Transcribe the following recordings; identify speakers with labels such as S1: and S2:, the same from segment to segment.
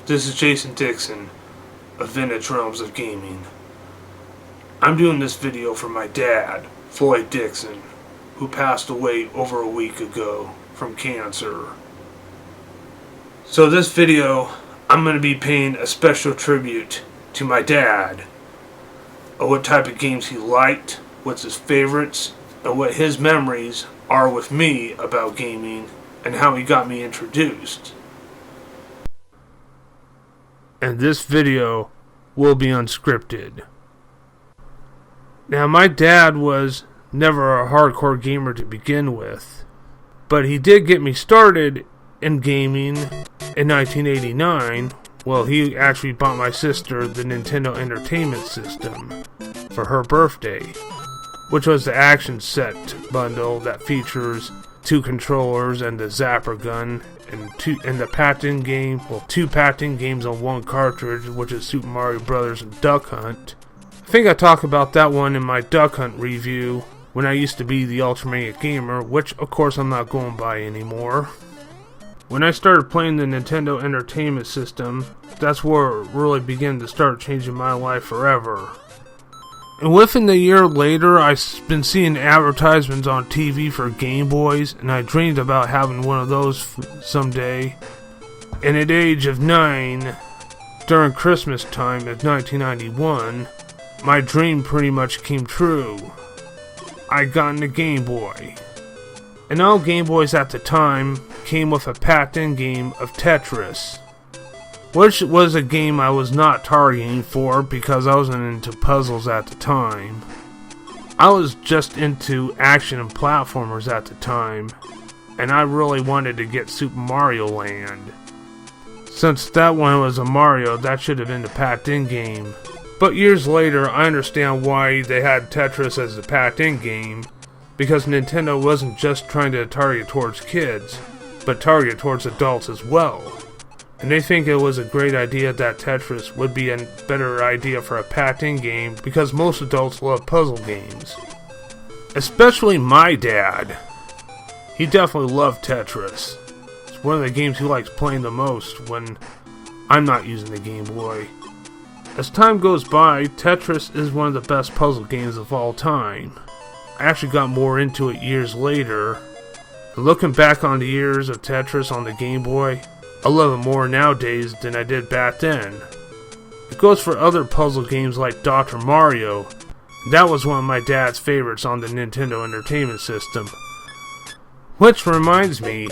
S1: This is Jason Dixon of Vintage Realms of Gaming. I'm doing this video for my dad, Floyd Dixon, who passed away over a week ago from cancer. So this video, I'm going to be paying a special tribute to my dad, of what type of games he liked, what's his favorites, and what his memories are with me about gaming, and how he got me introduced. And this video will be unscripted. Now, my dad was never a hardcore gamer to begin with, but he did get me started in gaming in 1989. Well, he actually bought my sister the Nintendo Entertainment System for her birthday, which was the action set bundle that features 2 controllers and the zapper gun and the Pac-Man game, well, 2 Pac-Man games on 1 cartridge, which is Super Mario Brothers and Duck Hunt. I think I talked about that one in my Duck Hunt review when I used to be the Ultramaniac Gamer, which of course I'm not going by anymore. When I started playing the Nintendo Entertainment System, that's where it really began to start changing my life forever. And within a year later, I've been seeing advertisements on TV for Game Boys, and I dreamed about having one of those someday. And at the age of 9, during Christmas time of 1991, my dream pretty much came true. I got a Game Boy. And all Game Boys at the time came with a packed-in game of Tetris, which was a game I was not targeting for because I wasn't into puzzles at the time. I was just into action and platformers at the time, and I really wanted to get Super Mario Land. Since that one was a Mario, that should have been the packed-in game. But years later, I understand why they had Tetris as the packed-in game, because Nintendo wasn't just trying to target towards kids, but target towards adults as well. And they think it was a great idea that Tetris would be a better idea for a packed-in game because most adults love puzzle games. Especially my dad. He definitely loved Tetris. It's one of the games he likes playing the most when I'm not using the Game Boy. As time goes by, Tetris is one of the best puzzle games of all time. I actually got more into it years later. And looking back on the years of Tetris on the Game Boy, I love it more nowadays than I did back then. It goes for other puzzle games like Dr. Mario. That was one of my dad's favorites on the Nintendo Entertainment System. Which reminds me,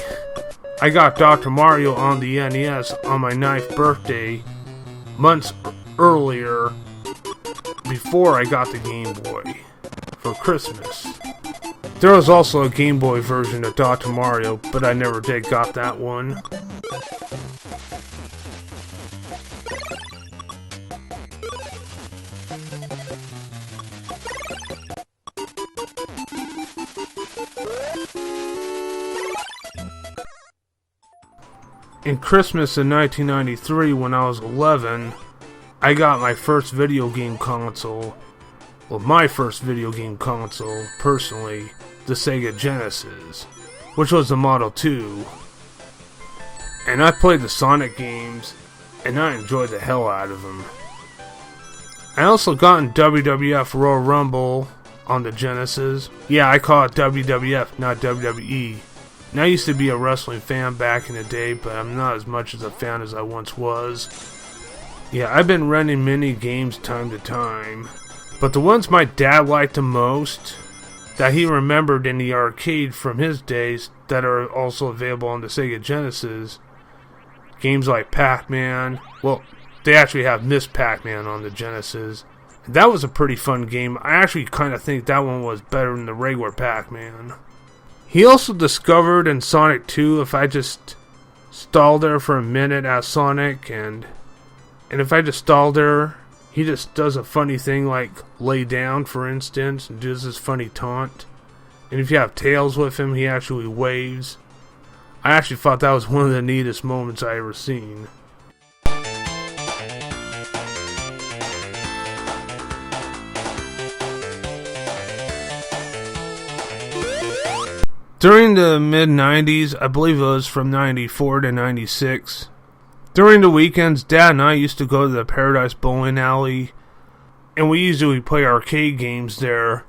S1: I got Dr. Mario on the NES on my 9th birthday, months earlier, before I got the Game Boy, for Christmas. There was also a Game Boy version of Dr. Mario, but I never did got that one. In Christmas in 1993, when I was 11, I got my first video game console. Well, my first video game console, personally, the Sega Genesis, which was the Model 2. And I played the Sonic games, and I enjoyed the hell out of them. I also got in WWF Royal Rumble on the Genesis. Yeah, I call it WWF, not WWE. And I used to be a wrestling fan back in the day, but I'm not as much as a fan as I once was. Yeah, I've been renting many games time to time, but the ones my dad liked the most, that he remembered in the arcade from his days, that are also available on the Sega Genesis, games like Pac-Man. Well, they actually have Miss Pac-Man on the Genesis. That was a pretty fun game. I actually kind of think that one was better than the regular Pac-Man. He also discovered in Sonic 2, if I just stall there for a minute as Sonic, and if I just stall there, he just does a funny thing like lay down, for instance, and does this funny taunt. And if you have Tails with him, he actually waves. I actually thought that was one of the neatest moments I ever seen. During the mid-90s, I believe it was from 94 to 96, During the weekends, Dad and I used to go to the Paradise Bowling Alley, and we usually play arcade games there.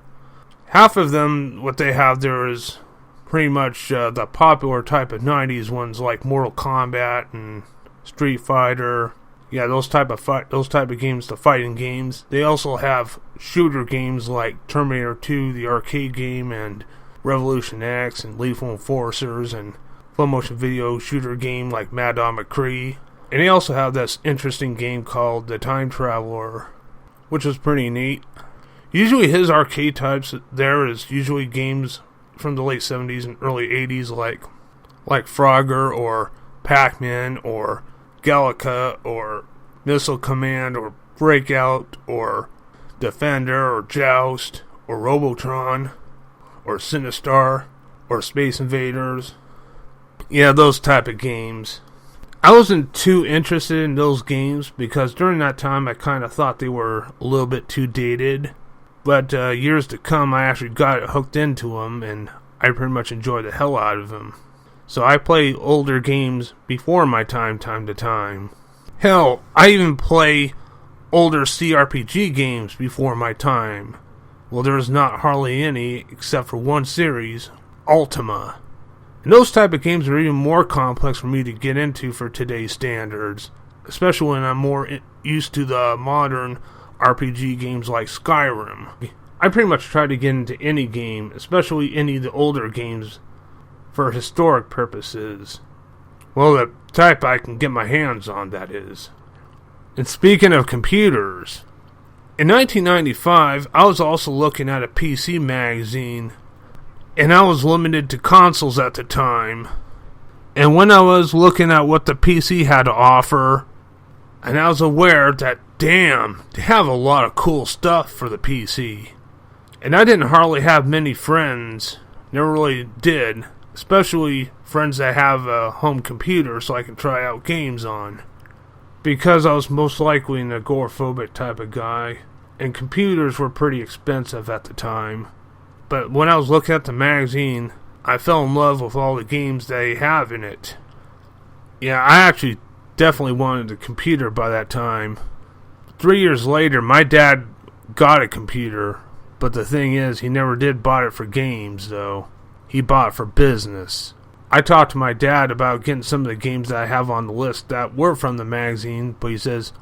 S1: Half of them, what they have there is pretty much the popular type of 90s ones like Mortal Kombat and Street Fighter. Yeah, those type of games, the fighting games. They also have shooter games like Terminator 2, the arcade game, and Revolution X, and Lethal Enforcers, and full motion video shooter game like Mad Dog McCree. And they also have this interesting game called The Time Traveler, which is pretty neat. Usually his arcade types there is usually games from the late 70s and early 80s like Frogger or Pac-Man or Galaga or Missile Command or Breakout or Defender or Joust or Robotron or Sinistar or Space Invaders. Yeah, those type of games. I wasn't too interested in those games because during that time I kind of thought they were a little bit too dated. But years to come I actually got hooked into them and I pretty much enjoyed the hell out of them. So I play older games before my time to time. Hell, I even play older CRPG games before my time. Well, there's not hardly any except for one series, Ultima. And those type of games are even more complex for me to get into for today's standards, especially when I'm more used to the modern RPG games like Skyrim. I pretty much try to get into any game, especially any of the older games, for historic purposes. Well, the type I can get my hands on, that is. And speaking of computers, in 1995, I was also looking at a PC magazine, and I was limited to consoles at the time. And when I was looking at what the PC had to offer, and I was aware that, damn, they have a lot of cool stuff for the PC. And I didn't hardly have many friends, never really did, especially friends that have a home computer so I can try out games on. Because I was most likely an agoraphobic type of guy, and computers were pretty expensive at the time. But when I was looking at the magazine, I fell in love with all the games they have in it. Yeah, I actually definitely wanted a computer by that time. 3 years later, my dad got a computer, but the thing is, he never did buy it for games, though. He bought it for business. I talked to my dad about getting some of the games that I have on the list that were from the magazine, but he says,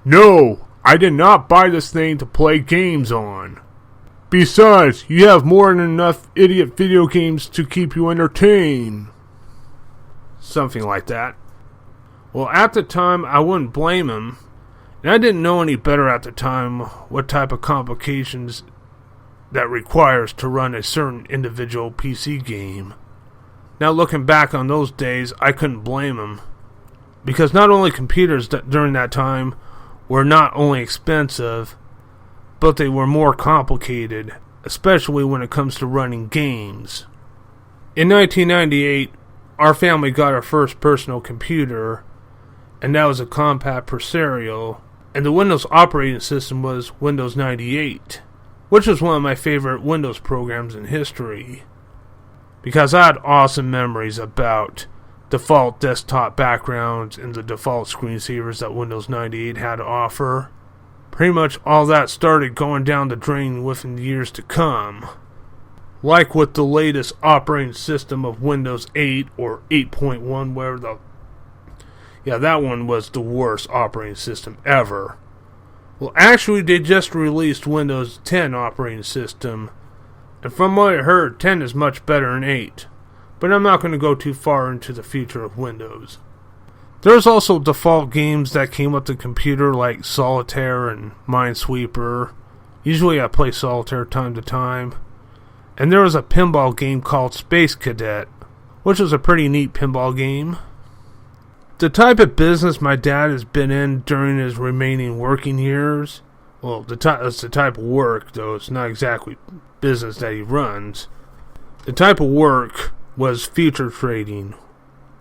S1: "No, I did not buy this thing to play games on. Besides, you have more than enough idiot video games to keep you entertained." Something like that. Well, at the time, I wouldn't blame him. And I didn't know any better at the time what type of complications that requires to run a certain individual PC game. Now, looking back on those days, I couldn't blame him. Because not only computers during that time were not only expensive, but they were more complicated, especially when it comes to running games. In 1998, our family got our first personal computer, and that was a Compaq Presario, and the Windows operating system was Windows 98, which was one of my favorite Windows programs in history, because I had awesome memories about default desktop backgrounds and the default screensavers that Windows 98 had to offer. Pretty much all that started going down the drain within the years to come. Like with the latest operating system of Windows 8 or 8.1, that one was the worst operating system ever. Well, actually, they just released Windows 10 operating system, and from what I heard, 10 is much better than 8. But I'm not going to go too far into the future of Windows. There's also default games that came with the computer like Solitaire and Minesweeper. Usually I play Solitaire time to time. And there was a pinball game called Space Cadet, which was a pretty neat pinball game. The type of business my dad has been in during his remaining working years, well, it's the type of work, though it's not exactly business that he runs. The type of work was future trading,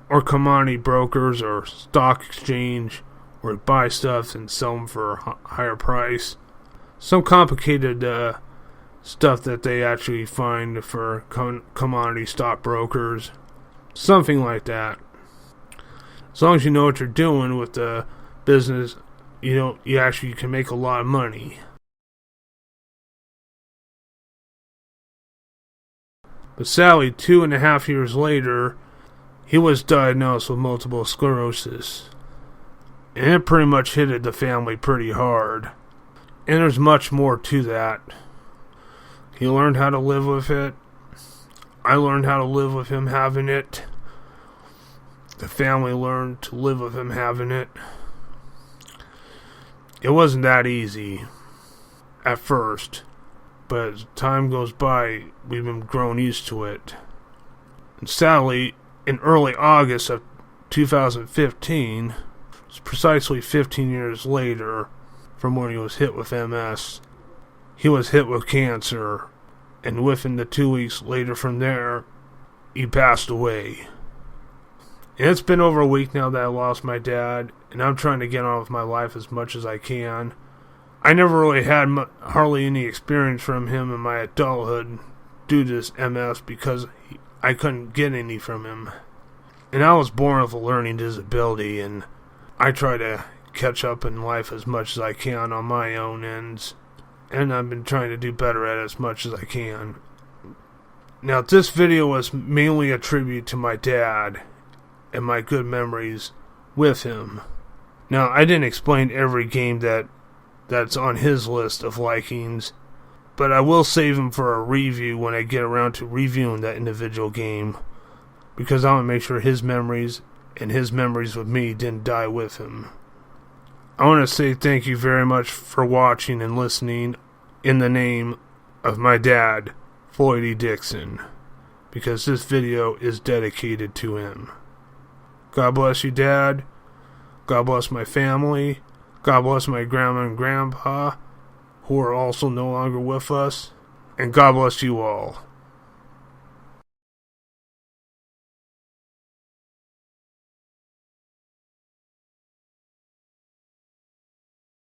S1: or commodity brokers, or stock exchange, where you buy stuff and sell them for a higher price. Some complicated stuff that they actually find for commodity stock brokers. Something like that. As long as you know what you're doing with the business, you actually can make a lot of money. But sadly, 2.5 years later, he was diagnosed with multiple sclerosis. And it pretty much hit the family pretty hard. And there's much more to that. He learned how to live with it. I learned how to live with him having it. The family learned to live with him having it. It wasn't that easy at first, but as time goes by, we've been grown used to it. And sadly, in early August of 2015, it's precisely 15 years later from when he was hit with MS, he was hit with cancer, and within the 2 weeks later from there, he passed away. And it's been over a week now that I lost my dad, and I'm trying to get on with my life as much as I can. I never really had hardly any experience from him in my adulthood due to this MS because I couldn't get any from him. And I was born with a learning disability, and I try to catch up in life as much as I can on my own ends. And I've been trying to do better at it as much as I can. Now, this video was mainly a tribute to my dad and my good memories with him. Now, I didn't explain every game that's on his list of likings, but I will save him for a review when I get around to reviewing that individual game, because I want to make sure his memories and his memories with me didn't die with him. I want to say thank you very much for watching and listening in the name of my dad, Floyd E. Dixon, because this video is dedicated to him. God bless you, Dad. God bless my family. God bless my grandma and grandpa, who are also no longer with us. And God bless you all.